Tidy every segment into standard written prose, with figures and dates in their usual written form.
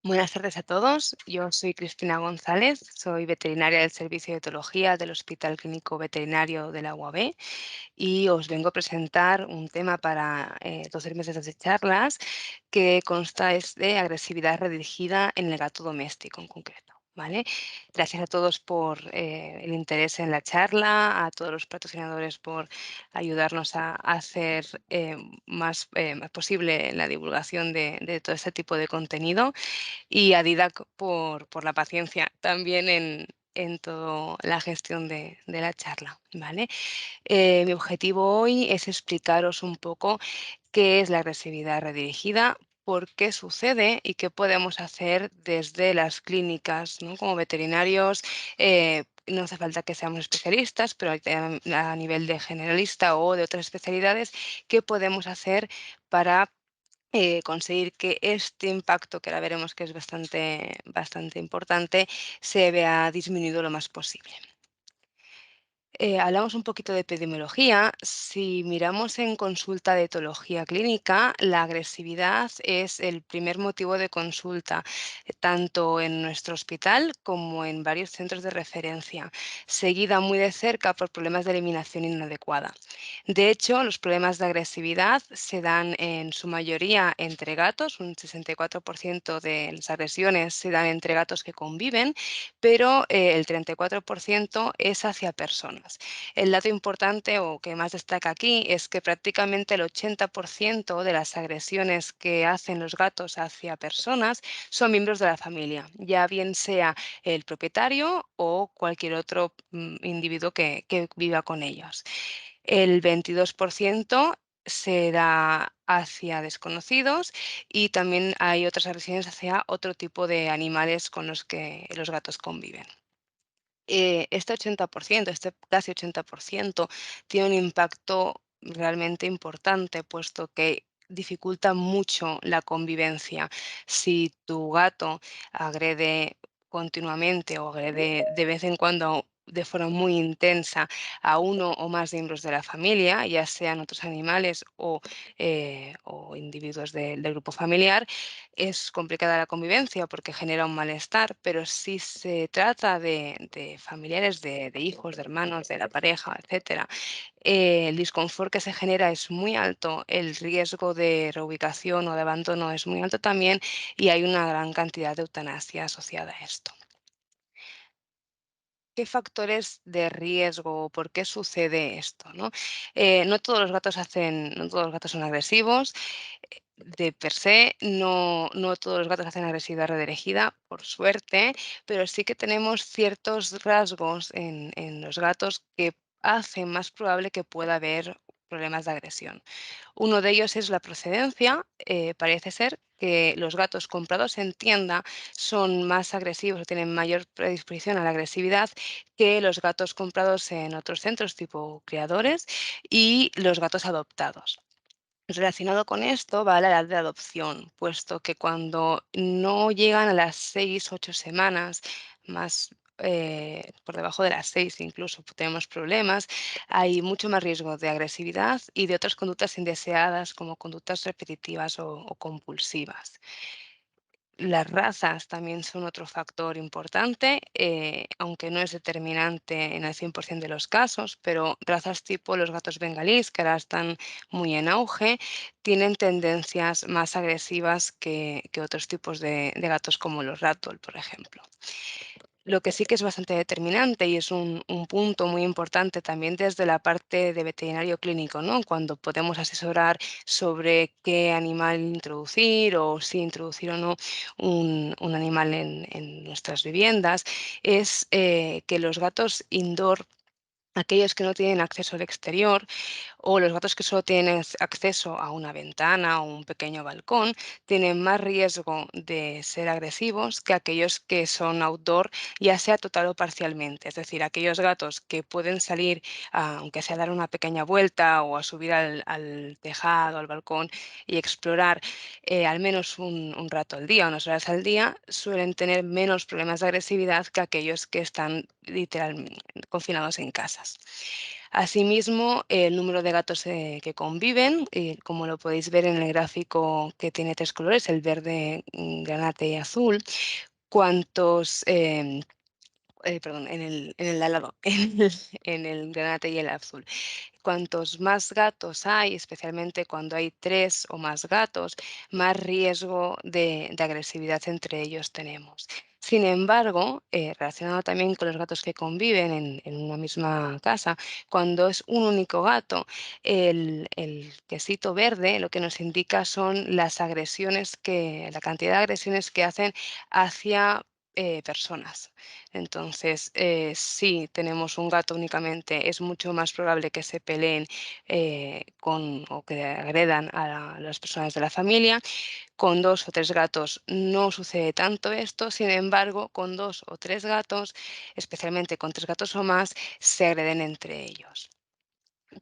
Buenas tardes a todos. Yo soy Cristina González, soy veterinaria del Servicio de Etología del Hospital Clínico Veterinario de la UAB y os vengo a presentar un tema para 12 meses de charlas que consta es de agresividad redirigida en el gato doméstico en concreto. ¿Vale? Gracias a todos por el interés en la charla, a todos los patrocinadores por ayudarnos a hacer más posible la divulgación de todo este tipo de contenido y a Didac por la paciencia también en toda la gestión de la charla, ¿vale? Mi objetivo hoy es explicaros un poco qué es la agresividad redirigida, por qué sucede y qué podemos hacer desde las clínicas, ¿no? Como veterinarios, no hace falta que seamos especialistas, pero a nivel de generalista o de otras especialidades, ¿qué podemos hacer para conseguir que este impacto, que ahora veremos que es bastante importante, se vea disminuido lo más posible? Hablamos un poquito de epidemiología. Si miramos en consulta de etología clínica, la agresividad es el primer motivo de consulta, tanto en nuestro hospital como en varios centros de referencia, seguida muy de cerca por problemas de eliminación inadecuada. De hecho, los problemas de agresividad se dan en su mayoría entre gatos, un 64% de las agresiones se dan entre gatos que conviven, pero el 34% es hacia personas. El dato importante o que más destaca aquí es que prácticamente el 80% de las agresiones que hacen los gatos hacia personas son miembros de la familia, ya bien sea el propietario o cualquier otro individuo que viva con ellos. El 22% se da hacia desconocidos y también hay otras agresiones hacia otro tipo de animales con los que los gatos conviven. Este 80%, este casi 80%, tiene un impacto realmente importante, puesto que dificulta mucho la convivencia. Si tu gato agrede continuamente o agrede de vez en cuando de forma muy intensa a uno o más miembros de la familia, ya sean otros animales o individuos del grupo familiar, es complicada la convivencia porque genera un malestar, pero si se trata de familiares, de hijos, de hermanos, de la pareja, etcétera, el disconfort que se genera es muy alto, el riesgo de reubicación o de abandono es muy alto también y hay una gran cantidad de eutanasia asociada a esto. ¿Qué factores de riesgo o por qué sucede esto, no? No todos los gatos son agresivos, de per se, no todos los gatos hacen agresividad redirigida, por suerte, pero sí que tenemos ciertos rasgos en los gatos que hacen más probable que pueda haber problemas de agresión. Uno de ellos es la procedencia. Parece ser que los gatos comprados en tienda son más agresivos o tienen mayor predisposición a la agresividad que los gatos comprados en otros centros tipo criadores y los gatos adoptados. Relacionado con esto va la edad de adopción, puesto que cuando no llegan a las 6, 8 semanas, más por debajo de las 6 incluso tenemos problemas, hay mucho más riesgo de agresividad y de otras conductas indeseadas como conductas repetitivas o compulsivas. Las razas también son otro factor importante, aunque no es determinante en el 100% de los casos, pero razas tipo los gatos bengalíes, que ahora están muy en auge, tienen tendencias más agresivas que otros tipos de gatos como los ragdoll, por ejemplo. Lo que sí que es bastante determinante y es un punto muy importante también desde la parte de veterinario clínico, ¿no? Cuando podemos asesorar sobre qué animal introducir o si introducir o no un animal en nuestras viviendas, es que los gatos indoor, aquellos que no tienen acceso al exterior o los gatos que solo tienen acceso a una ventana o un pequeño balcón, tienen más riesgo de ser agresivos que aquellos que son outdoor, ya sea total o parcialmente. Es decir, aquellos gatos que pueden salir, aunque sea a dar una pequeña vuelta o a subir al tejado, al balcón y explorar al menos un rato al día, unas horas al día, suelen tener menos problemas de agresividad que aquellos que están literalmente confinados en casas. Asimismo, el número de gatos que conviven, como lo podéis ver en el gráfico que tiene tres colores, el verde, granate y azul, cuántos, perdón, en el de al lado, en el granate y el azul. Cuantos más gatos hay, especialmente cuando hay 3 o más gatos, más riesgo de agresividad entre ellos tenemos. Sin embargo, relacionado también con los gatos que conviven en una misma casa, cuando es un único gato, el quesito verde lo que nos indica son las agresiones la cantidad de agresiones que hacen hacia personas. Entonces, si tenemos un gato únicamente, es mucho más probable que se peleen o que agredan a las personas de la familia. Con 2 o 3 gatos no sucede tanto esto, sin embargo, con 2 o 3 gatos, especialmente con 3 gatos o más, se agreden entre ellos.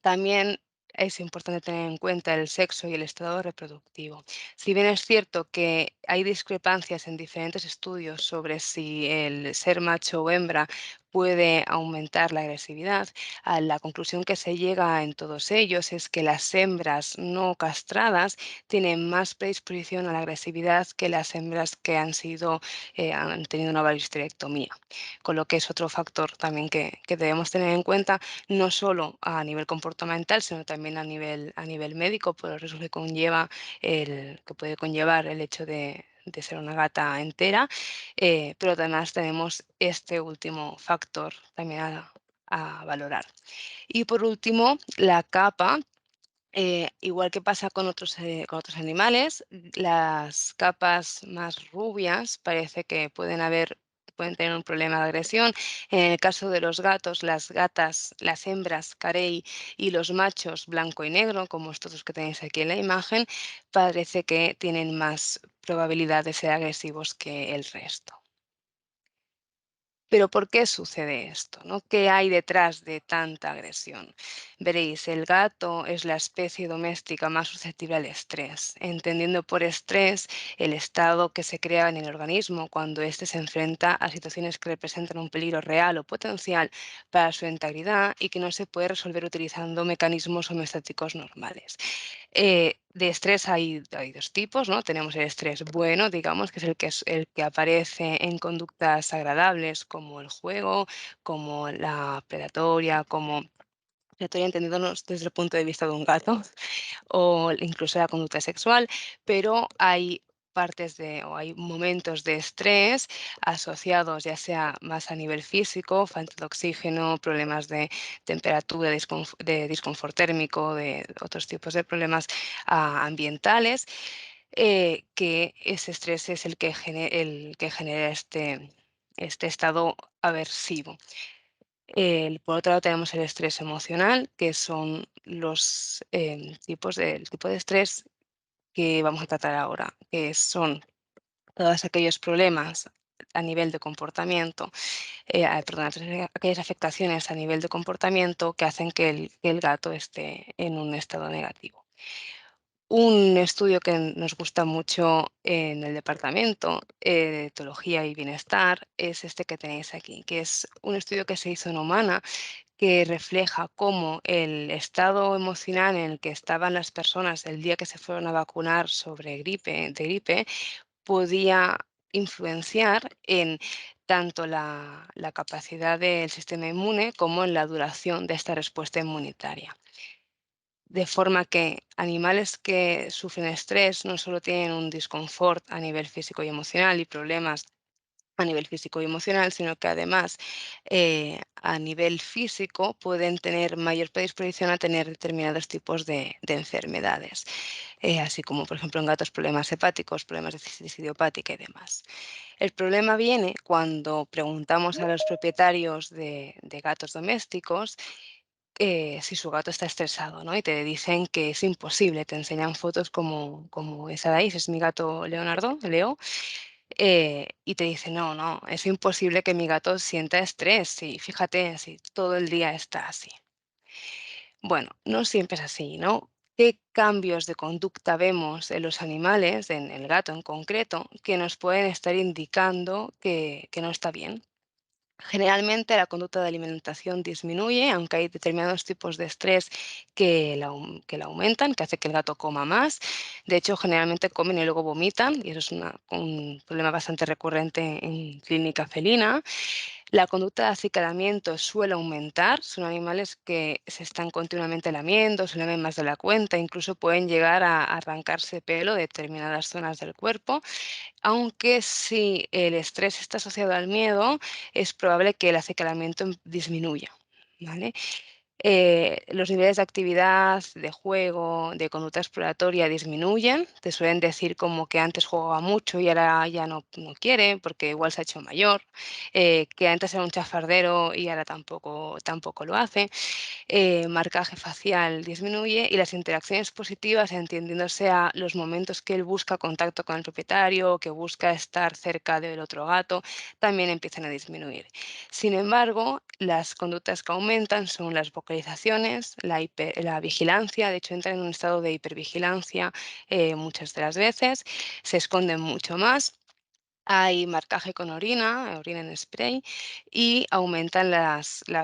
También es importante tener en cuenta el sexo y el estado reproductivo. Si bien es cierto que hay discrepancias en diferentes estudios sobre si el ser macho o hembra puede aumentar la agresividad, a la conclusión que se llega en todos ellos es que las hembras no castradas tienen más predisposición a la agresividad que las hembras que han tenido una valiohisterectomía, con lo que es otro factor también que debemos tener en cuenta no solo a nivel comportamental, sino también a nivel médico, por los riesgos que puede conllevar el hecho de ser una gata entera, pero además tenemos este último factor también a valorar. Y por último, la capa. Igual que pasa con otros animales, las capas más rubias parece que pueden tener un problema de agresión. En el caso de los gatos, las hembras carey y los machos blanco y negro, como estos dos que tenéis aquí en la imagen, parece que tienen más probabilidad de ser agresivos que el resto. Pero ¿por qué sucede esto, no? ¿Qué hay detrás de tanta agresión? Veréis, el gato es la especie doméstica más susceptible al estrés, entendiendo por estrés el estado que se crea en el organismo cuando éste se enfrenta a situaciones que representan un peligro real o potencial para su integridad y que no se puede resolver utilizando mecanismos homeostáticos normales. De estrés hay 2 tipos, ¿no? Tenemos el estrés bueno, digamos, que es el que aparece en conductas agradables, como el juego, como la predatoria entendiéndonos desde el punto de vista de un gato, o incluso la conducta sexual, pero hay momentos de estrés asociados ya sea más a nivel físico, falta de oxígeno, problemas de temperatura, de disconfort térmico, de otros tipos de problemas ambientales, que ese estrés es el que genera este estado aversivo. Por otro lado, tenemos el estrés emocional, que son el tipo de estrés que vamos a tratar ahora, que son todos aquellos problemas a nivel de comportamiento, perdón, aquellas afectaciones a nivel de comportamiento que hacen que el gato esté en un estado negativo. Un estudio que nos gusta mucho en el departamento de etología y bienestar es este que tenéis aquí, que es un estudio que se hizo en humana que refleja cómo el estado emocional en el que estaban las personas el día que se fueron a vacunar de gripe podía influenciar en tanto la capacidad del sistema inmune como en la duración de esta respuesta inmunitaria. De forma que animales que sufren estrés no solo tienen un disconfort a nivel físico y emocional y problemas a nivel físico y emocional, sino que además a nivel físico pueden tener mayor predisposición a tener determinados tipos de enfermedades, así como por ejemplo en gatos problemas hepáticos, problemas de cistitis idiopática y demás. El problema viene cuando preguntamos a los propietarios de gatos domésticos si su gato está estresado, ¿no? Y te dicen que es imposible, te enseñan fotos como esa de ahí, ese es mi gato Leonardo, Leo, y te dice: "No, no, es imposible que mi gato sienta estrés, sí, fíjate, si todo el día está así". Bueno, no siempre es así, ¿no? ¿Qué cambios de conducta vemos en los animales, en el gato en concreto, que nos pueden estar indicando que no está bien? Generalmente la conducta de alimentación disminuye, aunque hay determinados tipos de estrés que la aumentan, que hace que el gato coma más. De hecho, generalmente comen y luego vomitan, y eso es un problema bastante recurrente en clínica felina. La conducta de acicalamiento suele aumentar, son animales que se están continuamente lamiendo, se lamen más de la cuenta, incluso pueden llegar a arrancarse pelo de determinadas zonas del cuerpo, aunque si el estrés está asociado al miedo, es probable que el acicalamiento disminuya, ¿vale? Los niveles de actividad, de juego, de conducta exploratoria disminuyen. Te suelen decir como que antes jugaba mucho y ahora ya no quiere porque igual se ha hecho mayor, que antes era un chafardero y ahora tampoco lo hace. Marcaje facial disminuye y las interacciones positivas, entendiéndose a los momentos que él busca contacto con el propietario, que busca estar cerca del otro gato, también empiezan a disminuir. Sin embargo, las conductas que aumentan son las vocalizaciones, la vigilancia, de hecho entran en un estado de hipervigilancia muchas de las veces, se esconden mucho más. Hay marcaje con orina, orina en spray, y aumentan la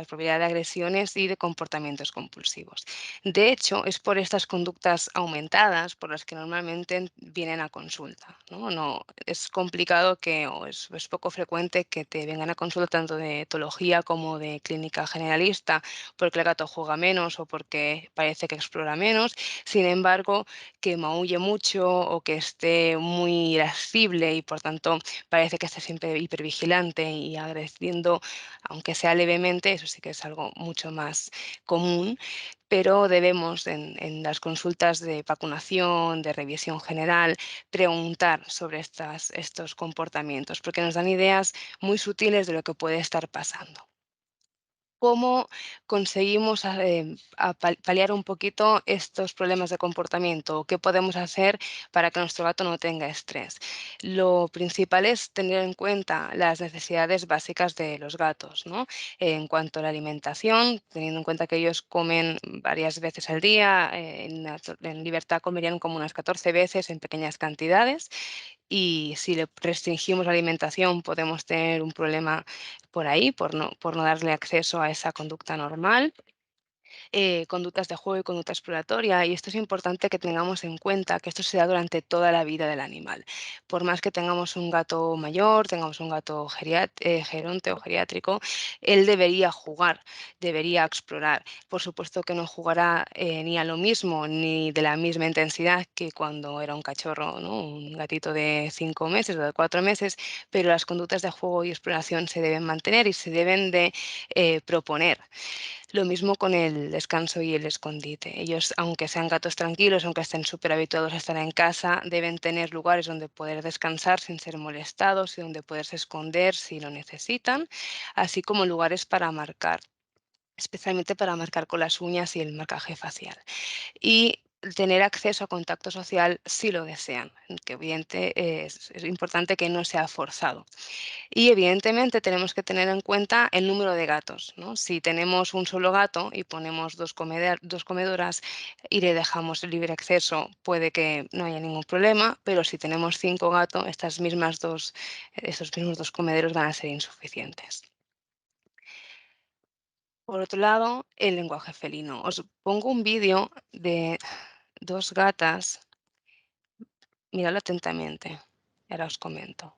probabilidad de agresiones y de comportamientos compulsivos. De hecho, es por estas conductas aumentadas por las que normalmente vienen a consulta, ¿no? Es complicado o es poco frecuente que te vengan a consulta tanto de etología como de clínica generalista porque el gato juega menos o porque parece que explora menos. Sin embargo, que maulle mucho o que esté muy irascible y por tanto parece que está siempre hipervigilante y agrediendo, aunque sea levemente, eso sí que es algo mucho más común, pero debemos en las consultas de vacunación, de revisión general, preguntar sobre estos comportamientos, porque nos dan ideas muy sutiles de lo que puede estar pasando. ¿Cómo conseguimos paliar un poquito estos problemas de comportamiento? ¿Qué podemos hacer para que nuestro gato no tenga estrés? Lo principal es tener en cuenta las necesidades básicas de los gatos, ¿no? En cuanto a la alimentación, teniendo en cuenta que ellos comen varias veces al día, en libertad comerían como unas 14 veces en pequeñas cantidades, y si le restringimos la alimentación podemos tener un problema por ahí, por no darle acceso a esa conducta normal. Conductas de juego y conducta exploratoria, y esto es importante que tengamos en cuenta que esto se da durante toda la vida del animal. Por más que tengamos un gato mayor, tengamos un gato geronte o geriátrico, él debería jugar, debería explorar. Por supuesto que no jugará ni a lo mismo ni de la misma intensidad que cuando era un cachorro, ¿no? Un gatito de 5 meses o de 4 meses, pero las conductas de juego y exploración se deben mantener y se deben de proponer. Lo mismo con el descanso y el escondite. Ellos, aunque sean gatos tranquilos, aunque estén súper habituados a estar en casa, deben tener lugares donde poder descansar sin ser molestados y donde poderse esconder si lo necesitan, así como lugares para marcar, especialmente para marcar con las uñas y el marcaje facial. Y tener acceso a contacto social si lo desean, que es importante que no sea forzado. Y evidentemente tenemos que tener en cuenta el número de gatos, ¿no? Si tenemos un solo gato y ponemos dos comedoras y le dejamos libre acceso, puede que no haya ningún problema, pero si tenemos 5 gatos, estos mismos dos comederos van a ser insuficientes. Por otro lado, el lenguaje felino. Os pongo un vídeo de dos gatas, miradlo atentamente, y ahora os comento.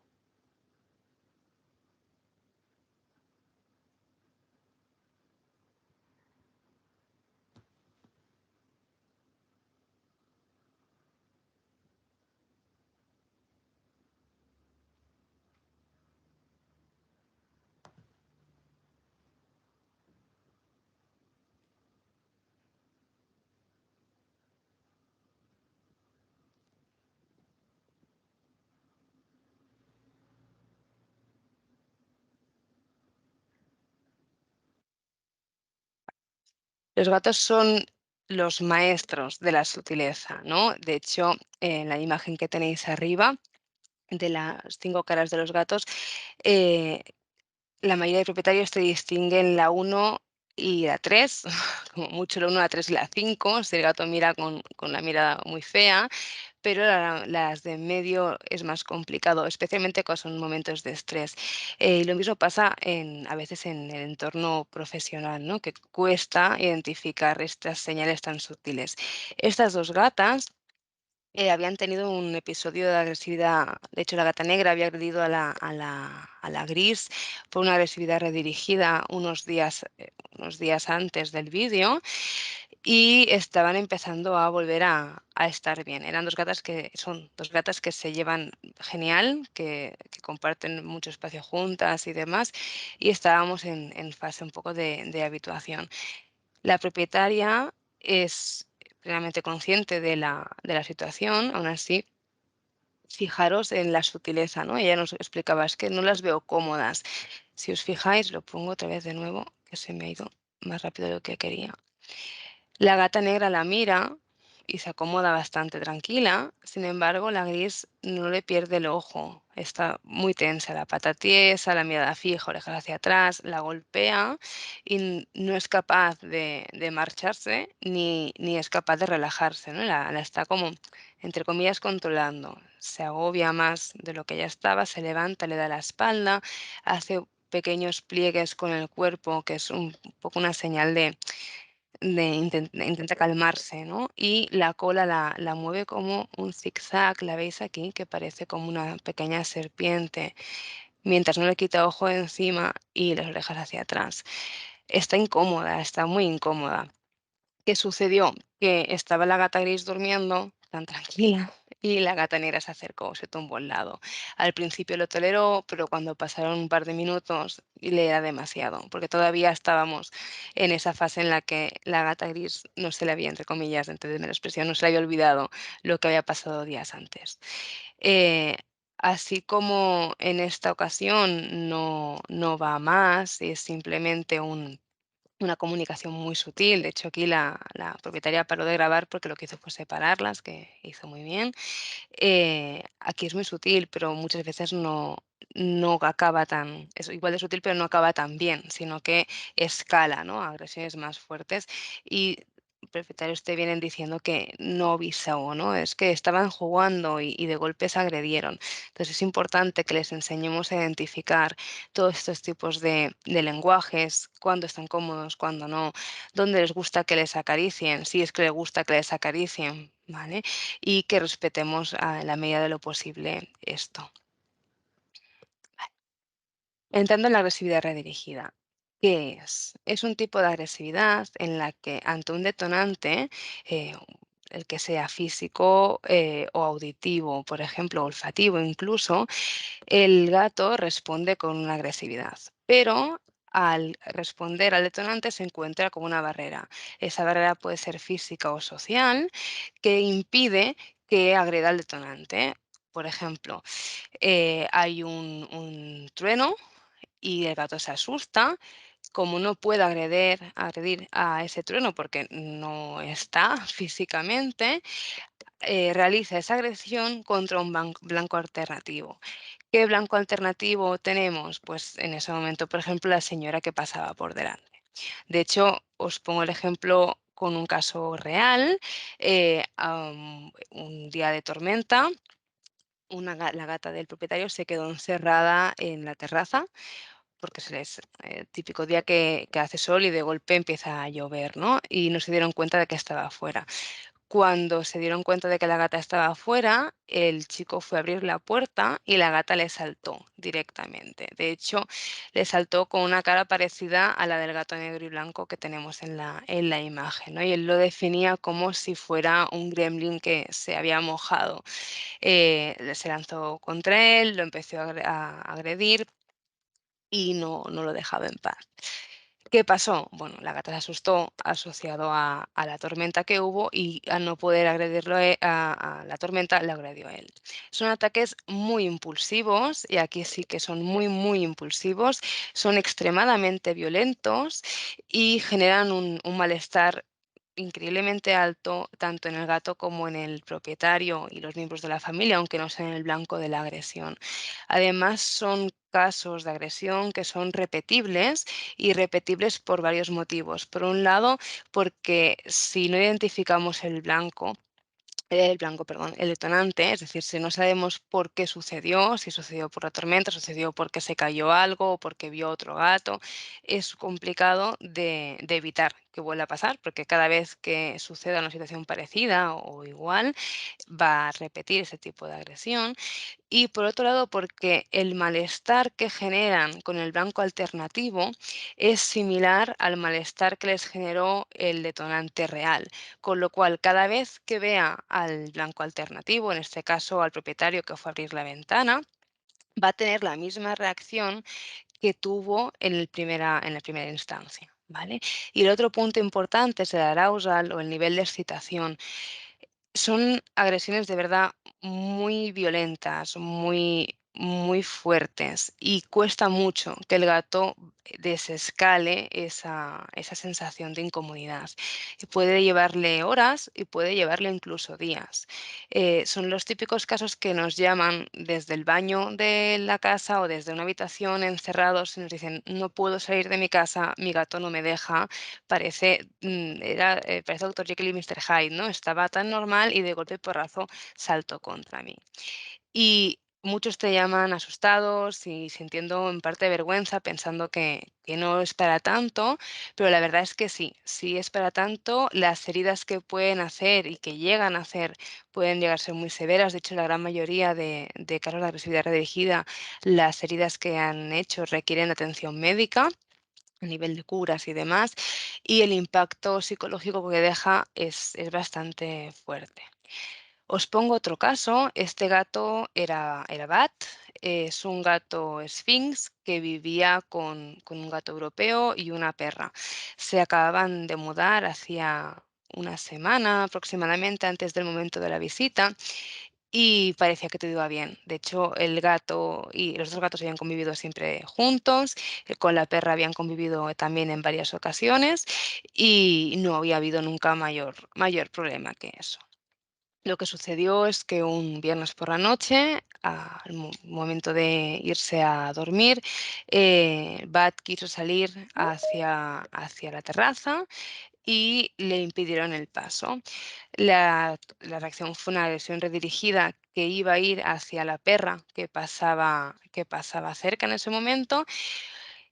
Los gatos son los maestros de la sutileza, ¿no? De hecho, en la imagen que tenéis arriba de las 5 caras de los gatos, eh, la mayoría de propietarios te distinguen la uno y la 3, como mucho la uno, la 3 y la 5. Si el gato mira con la mirada muy fea, pero las de en medio es más complicado, especialmente cuando son momentos de estrés. Y lo mismo pasa a veces en el entorno profesional, ¿no? Que cuesta identificar estas señales tan sutiles. Estas 2 gatas habían tenido un episodio de agresividad. De hecho, la gata negra había agredido a la gris por una agresividad redirigida unos días antes del vídeo, y estaban empezando a volver a estar bien. Eran 2 gatas que son 2 gatas que se llevan genial, que comparten mucho espacio juntas y demás, y estábamos en fase un poco de habituación. La propietaria es plenamente consciente de la situación. Aún así, fijaros en la sutileza, ¿no? Ella nos explicaba: "Es que no las veo cómodas". Si os fijáis, lo pongo otra vez de nuevo, que se me ha ido más rápido de lo que quería. La gata negra la mira y se acomoda bastante tranquila. Sin embargo, la gris no le pierde el ojo. Está muy tensa, la pata tiesa, la mirada fija, orejas hacia atrás, la golpea y no es capaz de marcharse, ni es capaz de relajarse, ¿no? La está como, entre comillas, controlando. Se agobia más de lo que ya estaba, se levanta, le da la espalda, hace pequeños pliegues con el cuerpo, que es un poco una señal intenta calmarse, ¿no? Y la cola la mueve como un zigzag, ¿la veis aquí? Que parece como una pequeña serpiente, mientras no le quita ojo de encima y las orejas hacia atrás. Está incómoda, está muy incómoda. ¿Qué sucedió? Que estaba la gata gris durmiendo tan tranquila y la gata negra se acercó, se tumbó al lado. Al principio lo toleró, pero cuando pasaron un par de minutos le era demasiado, porque todavía estábamos en esa fase en la que la gata gris no se le había, entre comillas, entenderme la expresión, no se le había olvidado lo que había pasado días antes. Eh, Así como en esta ocasión no va a más, es simplemente una comunicación muy sutil. De hecho, aquí la propietaria paró de grabar porque lo que hizo fue separarlas, que hizo muy bien. Aquí es muy sutil, pero muchas veces no acaba tan, es igual de sutil, pero no acaba tan bien, sino que escala, ¿no? A agresiones más fuertes. Y propietarios te vienen diciendo que no avisó, ¿no? Es que estaban jugando y de golpe se agredieron. Entonces es importante que les enseñemos a identificar todos estos tipos de lenguajes, cuándo están cómodos, cuándo no, dónde les gusta que les acaricien, si es que les gusta que les acaricien, ¿vale? Y que respetemos en la medida de lo posible esto. Entrando en la agresividad redirigida. ¿Qué es? Es un tipo de agresividad en la que ante un detonante, eh, el que sea físico o auditivo, por ejemplo, olfativo incluso, el gato responde con una agresividad, pero al responder al detonante se encuentra con una barrera. Esa barrera puede ser física o social que impide que agreda al detonante. Por ejemplo, hay un trueno y el gato se asusta. Como no puede agredir a ese trueno porque no está físicamente, realiza esa agresión contra un blanco alternativo. ¿Qué blanco alternativo tenemos? Pues en ese momento, por ejemplo, la señora que pasaba por delante. De hecho, os pongo el ejemplo con un caso real. Un día de tormenta, la gata del propietario se quedó encerrada en la terraza porque típico día que hace sol y de golpe empieza a llover, ¿no? Y no se dieron cuenta de que estaba afuera. Cuando se dieron cuenta de que la gata estaba afuera, el chico fue a abrir la puerta y la gata le saltó directamente. De hecho, le saltó con una cara parecida a la del gato negro y blanco que tenemos en la imagen, ¿no? Y él lo definía como si fuera un gremlin que se había mojado. Se lanzó contra él, lo empezó a agredir y no lo dejaba en paz. ¿Qué pasó? Bueno, la gata se asustó asociado a la tormenta que hubo y al no poder agredirlo a la tormenta, le agredió a él. Son ataques muy impulsivos y aquí sí que son muy, muy impulsivos, son extremadamente violentos y generan un malestar increíblemente alto tanto en el gato como en el propietario y los miembros de la familia, aunque no sean el blanco de la agresión. Además, son casos de agresión que son repetibles y repetibles por varios motivos. Por un lado, porque si no identificamos el blanco, el blanco, perdón, el detonante, es decir, si no sabemos por qué sucedió, si sucedió por la tormenta, sucedió porque se cayó algo o porque vio otro gato, es complicado de evitar que vuelva a pasar, porque cada vez que suceda una situación parecida o igual, va a repetir ese tipo de agresión. Y por otro lado, porque el malestar que generan con el blanco alternativo es similar al malestar que les generó el detonante real. Con lo cual, cada vez que vea al blanco alternativo, en este caso al propietario que fue a abrir la ventana, va a tener la misma reacción que tuvo en la primera instancia. ¿Vale? Y el otro punto importante es el arousal o el nivel de excitación. Son agresiones de verdad muy violentas, muy fuertes, y cuesta mucho que el gato desescale esa sensación de incomodidad. Y puede llevarle horas y puede llevarle incluso días. Son los típicos casos que nos llaman desde el baño de la casa o desde una habitación encerrados y nos dicen: "No puedo salir de mi casa, mi gato no me deja". Parece Doctor Jekyll y Mister Hyde, ¿no? Estaba tan normal y de golpe y porrazo saltó contra mí. Y muchos te llaman asustados y sintiendo en parte vergüenza, pensando que no es para tanto, pero la verdad es que sí, sí es para tanto. Las heridas que pueden hacer y que llegan a hacer pueden llegar a ser muy severas. De hecho, la gran mayoría de casos de agresividad redirigida, las heridas que han hecho requieren atención médica a nivel de curas y demás, y el impacto psicológico que deja es bastante fuerte. Os pongo otro caso. Este gato era Bat, es un gato Sphinx que vivía con un gato europeo y una perra. Se acababan de mudar hacía una semana aproximadamente antes del momento de la visita y parecía que todo iba bien. De hecho, el gato y los 2 gatos habían convivido siempre juntos, con la perra habían convivido también en varias ocasiones y no había habido nunca mayor problema que eso. Lo que sucedió es que un viernes por la noche, al momento de irse a dormir, Bat quiso salir hacia la terraza y le impidieron el paso. La reacción fue una agresión redirigida que iba a ir hacia la perra que pasaba cerca en ese momento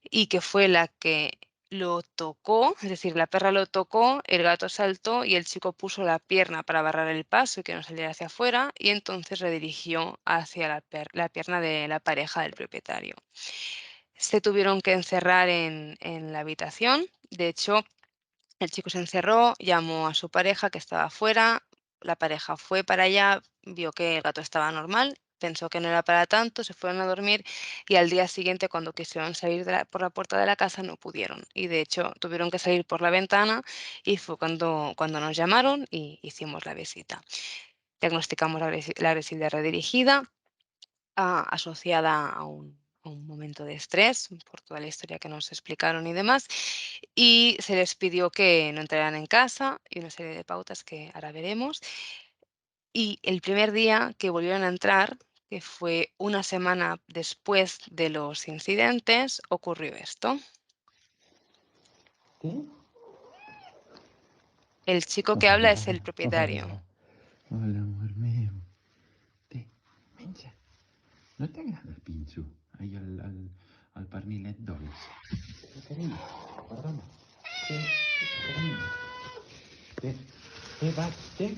y que fue la que lo tocó, es decir, la perra lo tocó, el gato saltó y el chico puso la pierna para barrar el paso y que no saliera hacia afuera, y entonces redirigió hacia la pierna de la pareja del propietario. Se tuvieron que encerrar en la habitación. De hecho, el chico se encerró, llamó a su pareja que estaba afuera, la pareja fue para allá, vio que el gato estaba normal, pensó que no era para tanto, se fueron a dormir y al día siguiente cuando quisieron salir por la puerta de la casa no pudieron y de hecho tuvieron que salir por la ventana y fue cuando nos llamaron y hicimos la visita. Diagnosticamos la agresividad redirigida asociada a un momento de estrés, por toda la historia que nos explicaron y demás, y se les pidió que no entraran en casa y una serie de pautas que ahora veremos. Y el primer día que volvieron a entrar, que fue una semana después de los incidentes, ocurrió esto. ¿Qué? El chico que habla es el Hola, propietario. hola, hola, amor mío. Té, menja. No t'agrada el pinxo? Ai, el pernilet dolç. Que carinyo, perdona. Té, carinyo. Té, va, té.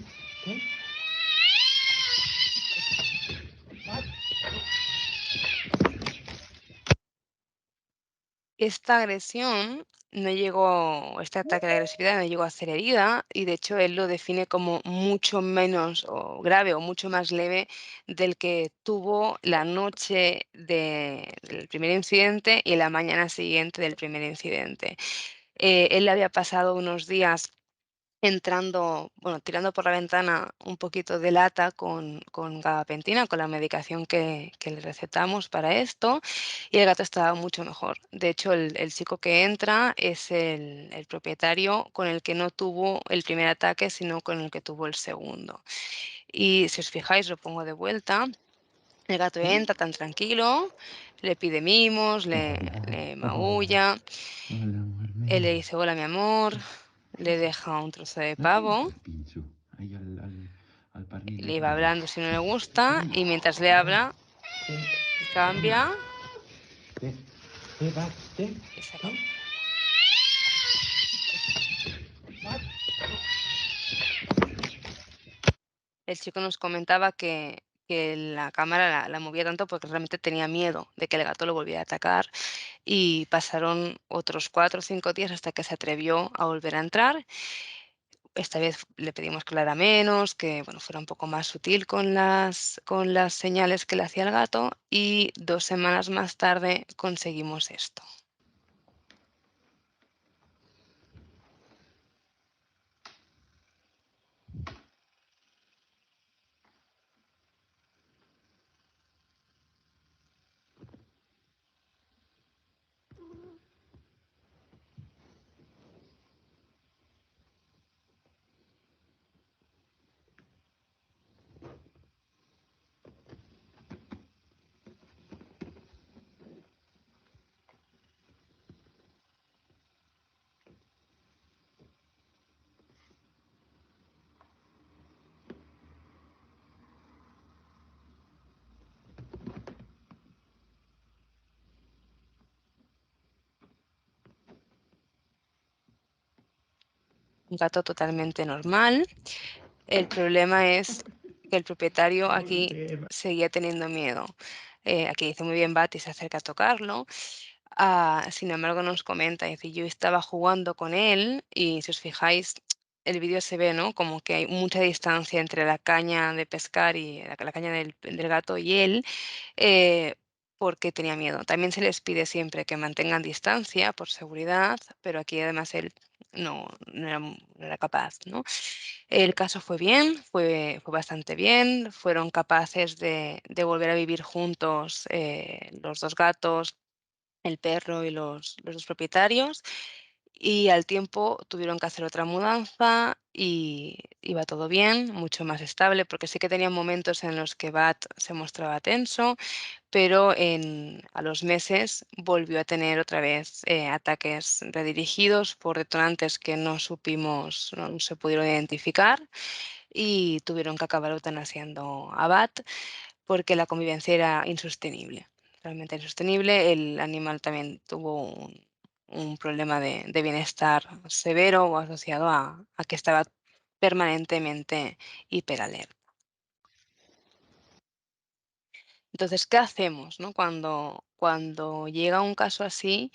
Esta agresión no llegó este ataque de agresividad no llegó a hacer herida, y de hecho él lo define como mucho menos o grave o mucho más leve del que tuvo la noche del primer incidente y la mañana siguiente del primer incidente. Él había pasado unos días entrando, bueno, tirando por la ventana un poquito de lata con gabapentina, con la medicación que le recetamos para esto, y el gato estaba mucho mejor. De hecho, el chico que entra es el propietario con el que no tuvo el primer ataque, sino con el que tuvo el segundo. Y si os fijáis, lo pongo de vuelta. El gato Té. entra tan tranquilo, le pide mimos, Hola, le hola, maulla, hola, amor él le meu. dice hola mi amor, le Menja. deja un trozo de No t'agrada pavo. el pinxo? Ai, el pernil le iba dolls. hablando si no le Té, gusta carinyo. y mientras le Té, carinyo. habla, Té, carinyo. cambia Té, té, va, té, y se té. acabó. El chico nos comentaba que la cámara la movía tanto porque realmente tenía miedo de que el gato lo volviera a atacar y pasaron otros 4 o 5 días hasta que se atrevió a volver a entrar. Esta vez le pedimos que hablara menos, que bueno, fuera un poco más sutil con las señales que le hacía el gato y 2 semanas más tarde conseguimos esto. Un gato totalmente normal. El problema es que el propietario aquí Volveva. seguía teniendo miedo. Aquí dice muy bien Bat y se acerca a tocarlo. Sin embargo, nos comenta, dice, yo estaba jugando con él y si os fijáis, el vídeo se ve, ¿no? Como que hay mucha distancia entre la caña de pescar y la caña del gato y él, eh, porque tenía miedo. También se les pide siempre que mantengan distancia por seguridad, pero aquí además él no era capaz, ¿no? El caso fue bien, fue bastante bien, fueron capaces de volver a vivir juntos los 2 gatos, el perro y los 2 propietarios, y al tiempo tuvieron que hacer otra mudanza y iba todo bien, mucho más estable, porque sí que tenían momentos en los que Bat se mostraba tenso, pero a los meses volvió a tener otra vez ataques redirigidos por detonantes que no se pudieron identificar y tuvieron que acabar eutanasiando a Bat porque la convivencia era insostenible, realmente insostenible. El animal también tuvo un problema de bienestar severo o asociado a que estaba permanentemente hiperalerta. Entonces, ¿qué hacemos, no? Cuando llega un caso así,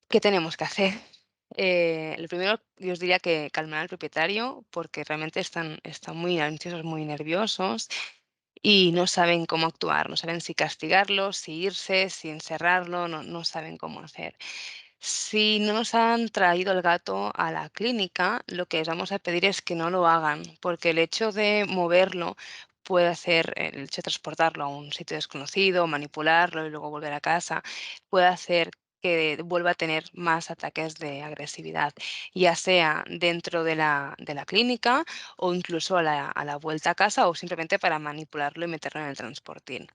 ¿qué tenemos que hacer? Lo primero, yo os diría que calmar al propietario, porque realmente están muy ansiosos, muy nerviosos y no saben cómo actuar, no saben si castigarlo, si irse, si encerrarlo, no saben cómo hacer. Si no nos han traído el gato a la clínica, lo que les vamos a pedir es que no lo hagan, porque el hecho de moverlo puede hacer, el hecho de transportarlo a un sitio desconocido, manipularlo y luego volver a casa, puede hacer que vuelva a tener más ataques de agresividad, ya sea dentro de la clínica o incluso a la vuelta a casa o simplemente para manipularlo y meterlo en el transportín.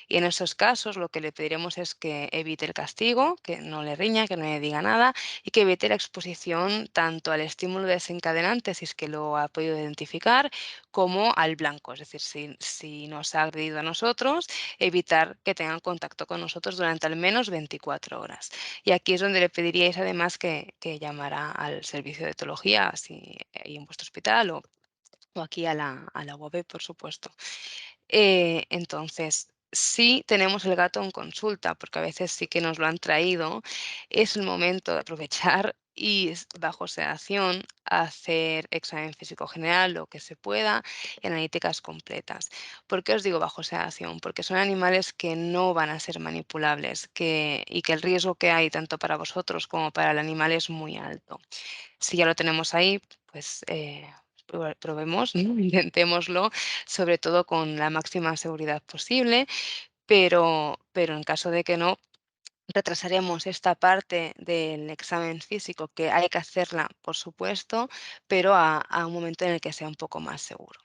Y en esos casos lo que le pediremos es que evite el castigo, que no le riña, que no le diga nada y que evite la exposición tanto al estímulo desencadenante, si es que lo ha podido identificar, como al blanco. Es decir, si nos ha agredido a nosotros, evitar que tengan contacto con nosotros durante al menos 24 horas. Y aquí es donde le pediríais además que llamara al servicio de etología, si hay en vuestro hospital o aquí a la UAB, por supuesto. Entonces, si tenemos el gato en consulta, porque a veces sí que nos lo han traído, es el momento de aprovechar y bajo sedación hacer examen físico general, lo que se pueda, y analíticas completas. ¿Por qué os digo bajo sedación? Porque son animales que no van a ser manipulables y que el riesgo que hay tanto para vosotros como para el animal es muy alto. Si ya lo tenemos ahí, pues probemos, ¿no? Intentémoslo, sobre todo con la máxima seguridad posible, pero en caso de que no, retrasaremos esta parte del examen físico, que hay que hacerla, por supuesto, pero a un momento en el que sea un poco más seguro.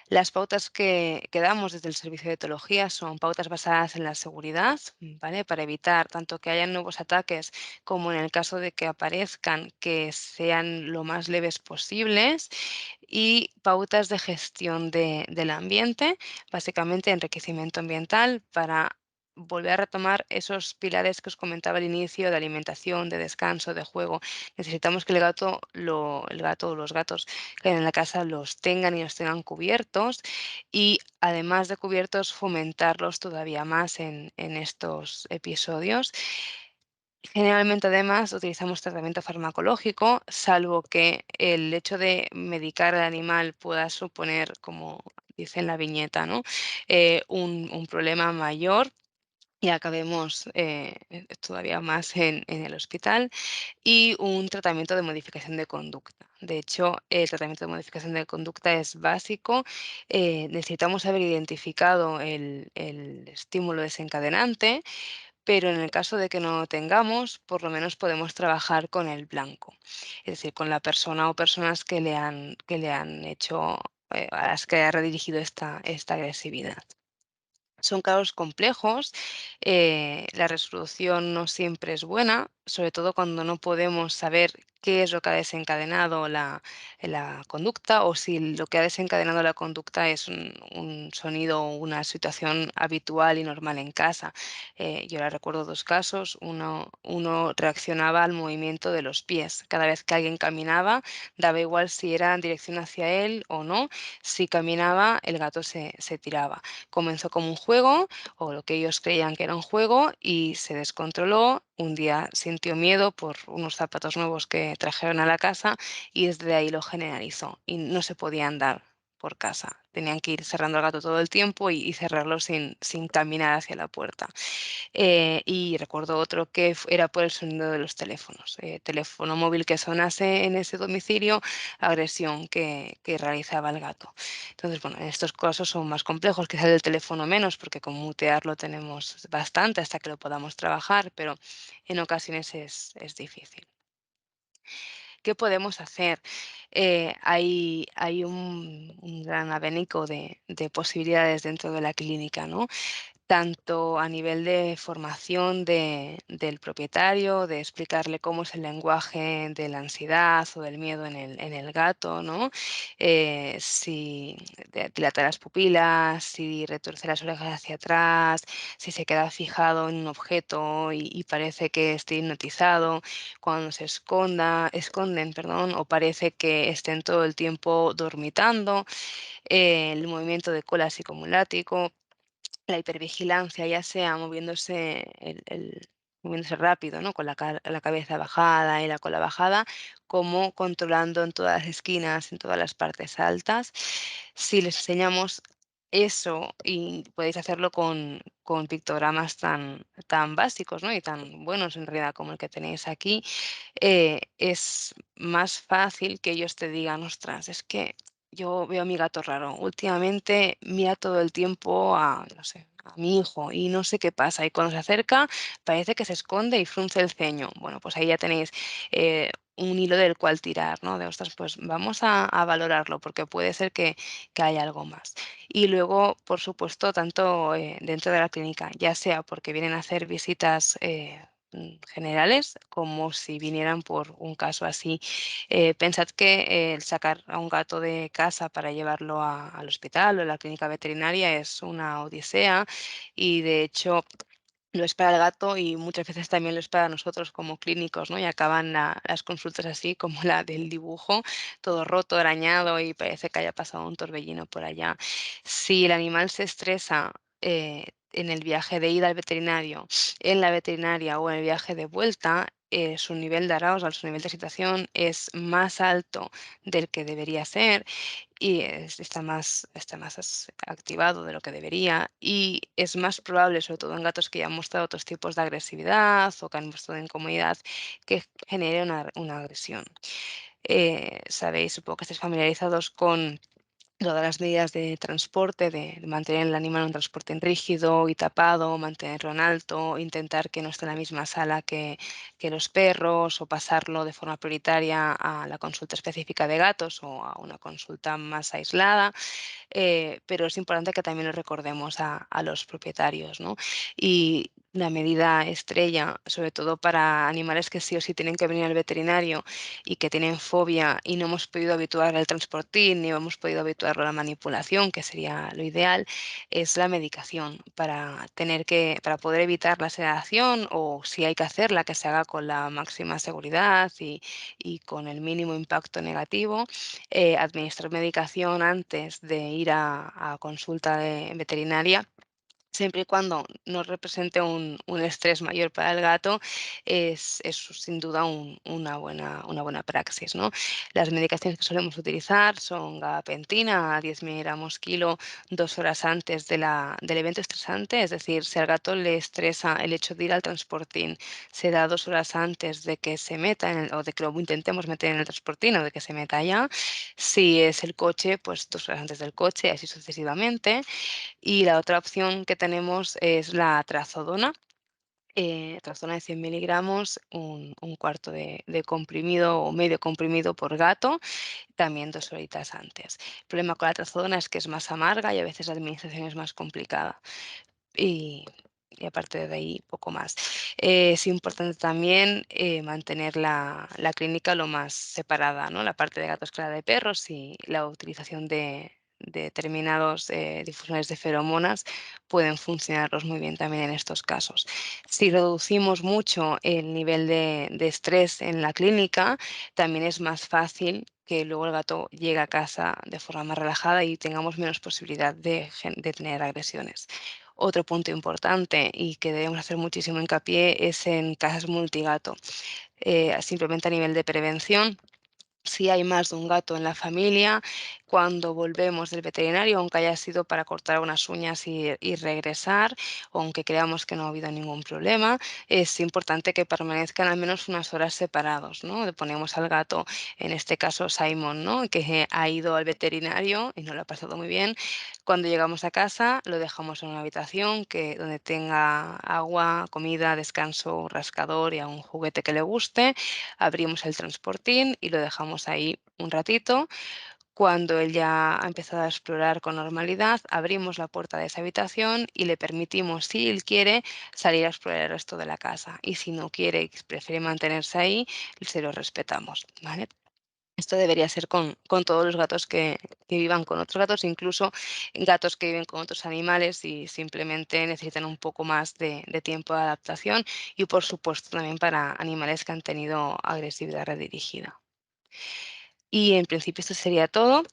Las pautas que damos desde el servicio de etología son pautas basadas en la seguridad, ¿vale? Para evitar tanto que hayan nuevos ataques como en el caso de que aparezcan, que sean lo más leves posibles, y pautas de gestión del ambiente, básicamente enriquecimiento ambiental para volver a retomar esos pilares que os comentaba al inicio de alimentación, de descanso, de juego. Necesitamos que el gato o los gatos que en la casa los tengan y los tengan cubiertos y además de cubiertos fomentarlos todavía más en estos episodios. Generalmente además utilizamos tratamiento farmacológico, salvo que el hecho de medicar al animal pueda suponer, como dice en la viñeta, ¿no? Un problema mayor y acabemos todavía más en el hospital y un tratamiento de modificación de conducta. De hecho, el tratamiento de modificación de conducta es básico. Necesitamos haber identificado el estímulo desencadenante, pero en el caso de que no lo tengamos, por lo menos podemos trabajar con el blanco, es decir, con la persona o personas que le han hecho, a las que ha redirigido esta agresividad. Son casos complejos, la resolución no siempre es buena, sobre todo cuando no podemos saber qué es lo que ha desencadenado la conducta o si lo que ha desencadenado la conducta es un sonido o una situación habitual y normal en casa. Yo ahora recuerdo dos casos, uno reaccionaba al movimiento de los pies. Cada vez que alguien caminaba, daba igual si era en dirección hacia él o no, si caminaba, el gato se tiraba. Comenzó como un juego, o lo que ellos creían que era un juego, y se descontroló. Un día sintió miedo por unos zapatos nuevos que trajeron a la casa y desde ahí lo generalizó y no se podía andar por casa. Tenían que ir cerrando al gato todo el tiempo y cerrarlo sin caminar hacia la puerta. Y recuerdo otro que era por el sonido de los teléfonos. Teléfono móvil que sonase en ese domicilio, agresión que realizaba el gato. Entonces, bueno, en estos casos son más complejos, quizás el teléfono menos, porque con mutearlo tenemos bastante hasta que lo podamos trabajar, pero en ocasiones es difícil. ¿Qué podemos hacer? Hay un gran abanico de posibilidades dentro de la clínica, ¿no? Tanto a nivel de formación del propietario, de explicarle cómo es el lenguaje de la ansiedad o del miedo en el gato, ¿no? Si dilata las pupilas, si retuerce las orejas hacia atrás, si se queda fijado en un objeto y parece que esté hipnotizado, cuando se esconden, perdón, o parece que estén todo el tiempo dormitando, el movimiento de cola psicomulático, la hipervigilancia, ya sea moviéndose rápido, ¿no? Con la cabeza bajada y la cola bajada, como controlando en todas las esquinas, en todas las partes altas. Si les enseñamos eso, y podéis hacerlo con pictogramas tan básicos, ¿no? Y tan buenos en realidad como el que tenéis aquí, es más fácil que ellos te digan: "Ostras, es que yo veo a mi gato raro. Últimamente mira todo el tiempo a, no sé, a mi hijo y no sé qué pasa. Y cuando se acerca parece que se esconde y frunce el ceño". Bueno, pues ahí ya tenéis un hilo del cual tirar, ¿no? De, ostras, pues vamos a valorarlo porque puede ser que haya algo más. Y luego, por supuesto, tanto dentro de la clínica, ya sea porque vienen a hacer visitas generales como si vinieran por un caso así. Pensad que el sacar a un gato de casa para llevarlo al hospital o a la clínica veterinaria es una odisea y de hecho lo es para el gato y muchas veces también lo es para nosotros como clínicos, ¿no? Y acaban las consultas así como la del dibujo, todo roto, arañado y parece que haya pasado un torbellino por allá. Si el animal se estresa en el viaje de ida al veterinario, en la veterinaria o en el viaje de vuelta, su nivel de arousal, su nivel de excitación es más alto del que debería ser y está más activado de lo que debería y es más probable, sobre todo en gatos que ya han mostrado otros tipos de agresividad o que han mostrado incomodidad, que genere una agresión. Sabéis, supongo que estáis familiarizados con todas las medidas de transporte, de mantener el animal en un transporte en rígido y tapado, mantenerlo en alto, intentar que no esté en la misma sala que los perros o pasarlo de forma prioritaria a la consulta específica de gatos o a una consulta más aislada. Pero es importante que también lo recordemos a los propietarios, ¿no? Y la medida estrella, sobre todo para animales que sí o sí tienen que venir al veterinario y que tienen fobia y no hemos podido habituar al transportín ni hemos podido habituarlo a la manipulación, que sería lo ideal, es la medicación para poder evitar la sedación o si hay que hacerla, que se haga con la máxima seguridad y con el mínimo impacto negativo. Administrar medicación antes de ir a consulta veterinaria, siempre y cuando no represente un estrés mayor para el gato, es sin duda una buena praxis, ¿no? Las medicaciones que solemos utilizar son gabapentina a 10 miligramos kilo 2 horas antes del evento estresante, es decir, si al gato le estresa el hecho de ir al transportín, se da 2 horas antes de que se meta o de que lo intentemos meter en el transportín o de que se meta ya. Si es el coche, pues 2 horas antes del coche, así sucesivamente. Y la otra opción que tenemos es la trazodona. Trazodona de 100 miligramos, un cuarto de comprimido o medio comprimido por gato, también 2 horitas antes. El problema con la trazodona es que es más amarga y a veces la administración es más complicada. Y y aparte de ahí, poco más. Es importante también, mantener la clínica lo más separada, ¿no? La parte de gatos que la de perros y la utilización de determinados, difusores de feromonas pueden funcionarlos muy bien también en estos casos. Si reducimos mucho el nivel de estrés en la clínica, también es más fácil que luego el gato llegue a casa de forma más relajada y tengamos menos posibilidad de tener agresiones. Otro punto importante y que debemos hacer muchísimo hincapié es en casas multigato. Simplemente a nivel de prevención, si hay más de un gato en la familia, cuando volvemos del veterinario, aunque haya sido para cortar unas uñas y regresar, o aunque creamos que no ha habido ningún problema, es importante que permanezcan al menos unas horas separados, ¿no? Le ponemos al gato, en este caso Simon, ¿no? Que ha ido al veterinario y no lo ha pasado muy bien. Cuando llegamos a casa, lo dejamos en una habitación donde tenga agua, comida, descanso, rascador y algún juguete que le guste. Abrimos el transportín y lo dejamos ahí un ratito. Cuando él ya ha empezado a explorar con normalidad, abrimos la puerta de esa habitación y le permitimos, si él quiere, salir a explorar el resto de la casa. Y si no quiere y prefiere mantenerse ahí, se lo respetamos, ¿vale? Esto debería ser con todos los gatos que vivan con otros gatos, incluso gatos que viven con otros animales y simplemente necesitan un poco más de tiempo de adaptación y, por supuesto, también para animales que han tenido agresividad redirigida. Y en principio esto sería todo.